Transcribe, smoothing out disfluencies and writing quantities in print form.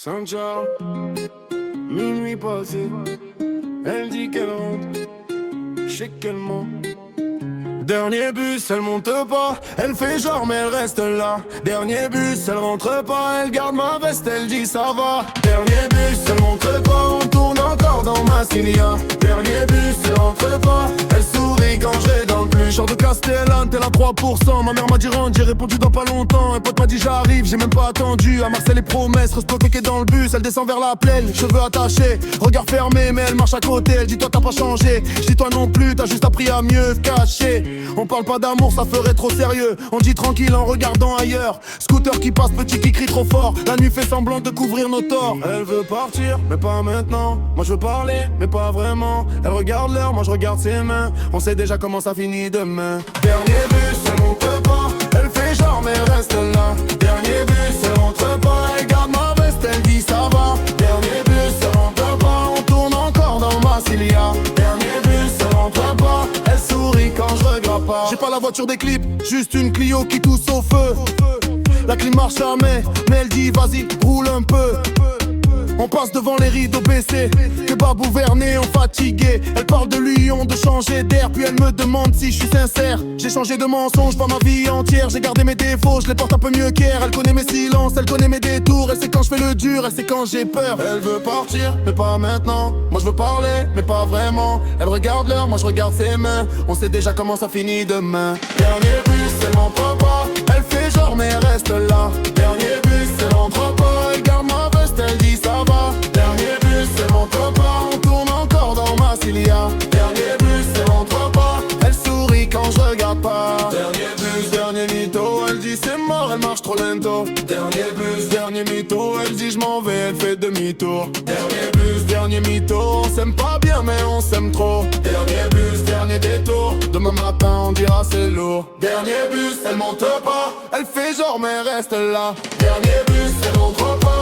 Saint-Charles, minuit passé, elle dit qu'elle rentre, je sais qu'elle ment. Dernier bus, elle monte pas, elle fait genre mais elle reste là. Dernier bus, elle rentre pas, elle garde ma veste, elle dit ça va. Dernier bus, elle monte pas, on tourne encore dans ma Cilia. Dernier bus, elle rentre pas, elle sourit quand je vais dans le plus. Genre de Castellane, t'es là 3%. Ma mère m'a dit rentre, j'ai répondu dans pas longtemps. Un pote m'a dit j'arrive, j'ai même pas attendu. À Marseille les promesses, reste bloqué dans le bus. Elle descend vers la plaine, cheveux attachés, regard fermé, mais elle marche à côté. Elle dit toi t'as pas changé, je dis toi non plus, t'as juste appris à mieux te cacher. On parle pas d'amour, ça ferait trop sérieux. On dit tranquille en regardant ailleurs. Scooter qui passe, petit qui crie trop fort. La nuit fait semblant de couvrir nos torts. Elle veut partir, mais pas maintenant. Moi je veux parler, mais pas vraiment. Elle regarde l'heure, moi je regarde ses mains. On sait déjà comment ça finit demain. Dernier bus, elle monte pas, elle fait genre mais elle reste là. Dernier bus, elle rentre pas, elle garde ma veste, elle dit ça va. Dernier bus, elle rentre pas, on tourne encore dans ma Cilia. Dernier bus, elle rentre pas, elle sourit quand je regarde pas. J'ai pas la voiture des clips, juste une Clio qui tousse au feu. La clim marche jamais, mais elle dit vas-y, roule un peu. On passe devant les rideaux baissés, que babou verné, on fatigué. Elle parle de l'union, de changer d'air, puis elle me demande si je suis sincère. J'ai changé de mensonge, pas ma vie entière. J'ai gardé mes défauts, je les porte un peu mieux qu'hier. Elle connaît mes silences, elle connaît mes détours. Elle sait quand je fais le dur, elle sait quand j'ai peur. Elle veut partir, mais pas maintenant. Moi je veux parler, mais pas vraiment. Elle regarde l'heure, moi je regarde ses mains. On sait déjà comment ça finit demain. Dernier bus, elle rentre pas, elle fait genre mais elle reste là. Dernier bus, elle rentre pas, elle garde ma veste, elle dit ça va. Dernier bus, elle monte pas, on tourne encore dans ma Cilia. Dernier bus, elle rentre pas, elle sourit quand je regarde pas. Dernier bus, dernier mytho, elle dit c'est mort, elle marche trop lento. Dernier bus, dernier mytho, elle dit je m'en vais, elle fait demi-tour. Dernier bus, dernier mytho, on s'aime pas bien mais on s'aime trop. Dernier bus, dernier détour, demain matin on dira c'est lourd. Dernier bus, elle monte pas, elle fait genre mais elle reste là. Dernier bus, elle rentre pas,